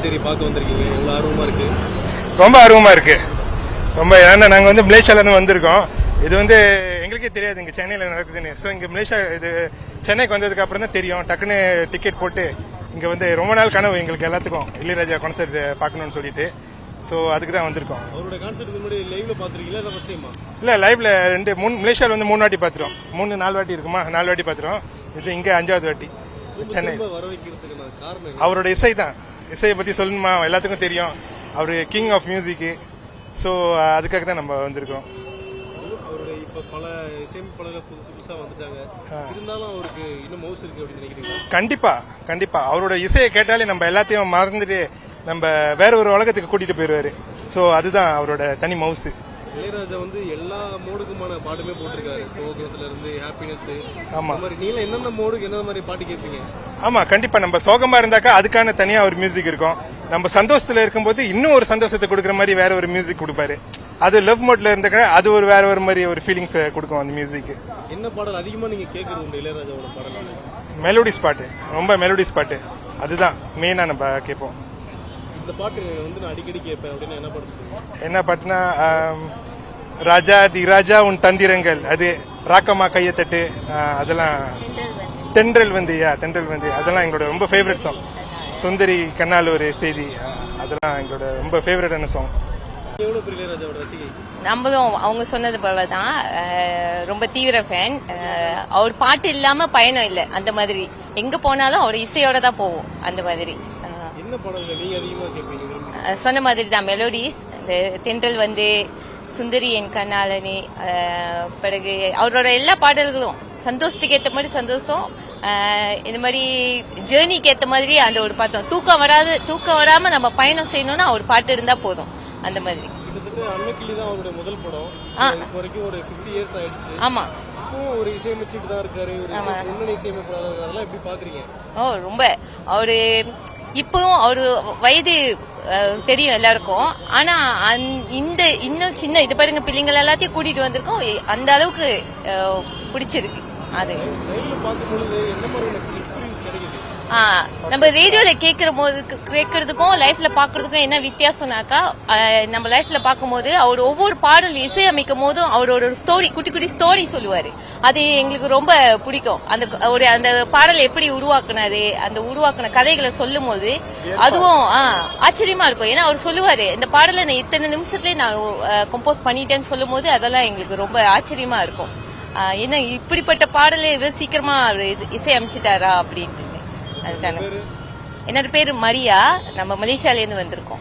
சரி பார்க்க வந்திருக்கீங்க, எவ்வளவு ஆர்வமா இருக்கு? ரொம்ப ஆர்வமா இருக்கு. ரொம்ப ஏன்னா நாங்கள் வந்து மலேசியாவிலேருந்து வந்திருக்கோம். இது வந்து எங்களுக்கே தெரியாது இங்கே சென்னையில் நடக்குதுன்னு. ஸோ இங்கே மலேசியா இது சென்னைக்கு வந்ததுக்கு அப்புறம் தான் தெரியும். டக்குன்னு டிக்கெட் போட்டு இங்கே வந்து ரொம்ப நாள் கனவு எங்களுக்கு எல்லாத்துக்கும் இளையராஜா கான்சர்ட் பார்க்கணும்னு சொல்லிட்டு. ஸோ அதுக்கு தான் வந்திருக்கோம். அவரோட கான்சர்ட் முன்னாடி லைவ்ல பார்த்துருக்கீங்களா இல்லை ஃபர்ஸ்ட் டைமா? இல்லை, லைவ்ல மலேசியாவில் வந்து 3 வாட்டி பார்த்துரும். 4 வாட்டி இருக்குமா, 4 வாட்டி பார்த்துரும். இது இங்கே 5வது வாட்டி சென்னை. வர வைக்கிறதுக்கு காரணம் அவரோட இசை தான். இசையை பற்றி சொல்லணுமா, எல்லாத்துக்கும் தெரியும். அவர் கிங் ஆஃப் மியூசிக்கு. ஸோ அதுக்காக தான் நம்ம வந்திருக்கோம். அவருடைய இப்போ பல இசையமைப்பாளர்கள் புதுசாக வந்துட்டாங்க, இருந்தாலும் அவருக்கு இன்னும் மவுஸ் இருக்கு அப்படின்னு நினைக்கிறீங்களா? கண்டிப்பா அவரோட இசையை கேட்டாலே நம்ம எல்லாத்தையும் மறந்துட்டு நம்ம வேற ஒரு உலகத்துக்கு கூட்டிட்டு போயிருவாரு. ஸோ அதுதான் அவரோட தனி மவுஸ். இளையராஜா வந்து எல்லா மோடுக்குமான பாட்டுமே போட்டிருக்காரு, சோகத்துல இருந்து ஹாப்பினஸ். ஆமா, நீங்க என்னென்ன மோடுக்கு என்ன மாதிரி பாட்டு கேட்பீங்க? ஆமா, கண்டிப்பா. நம்ம சோகமா இருந்தாக்கா அதுக்கான தனியா ஒரு மியூசிக் இருக்கும். நம்ம சந்தோஷத்துல இருக்கும்போது இன்னும் ஒரு சந்தோஷத்தை கொடுக்குற மாதிரி வேற ஒரு மியூசிக் கொடுப்பாரு. அது லவ் மோட்ல இருந்தாக்க அது ஒரு வேற ஒரு மாதிரி ஒரு ஃபீலிங்ஸ் கொடுக்கும் அந்த மியூசிக். என்ன பாடல் அதிகமா நீங்க கேட்கறது உண்டு இளையராஜாவோட பாடல்? மெலோடிஸ் பாட்டு, ரொம்ப மெலோடிஸ் பாட்டு, அதுதான் மெயினா நம்ம கேட்போம். இந்த பாட்டு வந்து நான் அடிக்கடி கேட்பேன் அப்படின்னா என்ன பாட்டு சொல்லுங்க? என்ன பாட்டுனா ராஜா தி ராஜா உன் தந்திரங்கள், அது ராக்கம்மா கையத்தட்டு, அதெல்லாம் தென்றல் வந்து அதெல்லாம் எங்களோட ரொம்ப ஃபேவரட் சாங். சுந்தரி கண்ணால் ஒரு செய்தி, அதெல்லாம் எங்களோட ரொம்ப ஃபேவரட்டான சாங். நம்மளும் அவங்க சொன்னது போலதான் ரொம்ப தீவிர ஃபேன். அவர் பாட்டு இல்லாம பயணம் இல்லை, அந்த மாதிரி எங்க போனாலும் அவர் இசையோட தான் போவோம். அந்த மாதிரி சொன்ன மாதிரி தான் மெலோடிஸ். இந்த தென்றல் வந்து, சுந்தரி என் கண்ணாலனி, பிறகு அவரோட எல்லா பாடல்களும் சந்தோஷத்துக்கு ஏற்ற மாதிரி சந்தோஷம், இந்த மாதிரி ஜேர்னிக்கு ஏற்ற மாதிரி அந்த ஒரு பாட்டம். தூக்கம் வராம நம்ம பயணம் செய்யணும்னா ஒரு பாட்டு இருந்தா போதும், அந்த மாதிரி. முதல் படம் வரைக்கும் ஒரு 50 years ஆயிடுச்சு. ஆமா, ஒரு இசையமைச்சுட்டு தான் இருக்காரு. எப்படி பாக்குறீங்க? ரொம்ப அவரு இப்பவும் அவரு வயது தெரியும் எல்லாருக்கும். ஆனா இன்னும் சின்ன இது பாருங்க, பிள்ளைங்கள் எல்லாத்தையும் கூட்டிட்டு வந்திருக்கோம். அந்த அளவுக்கு பிடிச்சிருக்கு. அது நம்ம ரேடியோல கேட்கறதுக்கும் லைஃப்ல பாக்குறதுக்கும் என்ன வித்தியாசம்னாக்கா, நம்ம லைஃப்ல பார்க்கும்போது அவர் ஒவ்வொரு பாடல் இசை அமைக்கும் போதும் அவரோட ஸ்டோரி, குட்டி குட்டி ஸ்டோரி சொல்லுவாரு. அது எங்களுக்கு ரொம்ப பிடிக்கும். அந்த பாடலை எப்படி உருவாக்குனாரு, அந்த உருவாக்குன கதைகளை சொல்லும் போது அதுவும் ஆச்சரியமா இருக்கும். ஏன்னா அவர் சொல்லுவாரு, இந்த பாடலை நான் இத்தனை நிமிஷத்துலயே நான் கம்போஸ் பண்ணிட்டேன்னு சொல்லும் போது அதெல்லாம் எங்களுக்கு ரொம்ப ஆச்சரியமா இருக்கும். ஏன்னா இப்படிப்பட்ட பாடலை சீக்கிரமா இசை அமைச்சிட்டாரா அப்படின்ட்டு. அதுதானே. என்னோட பேரு மரியா, நம்ம மலேசியால இருந்து வந்திருக்கோம்.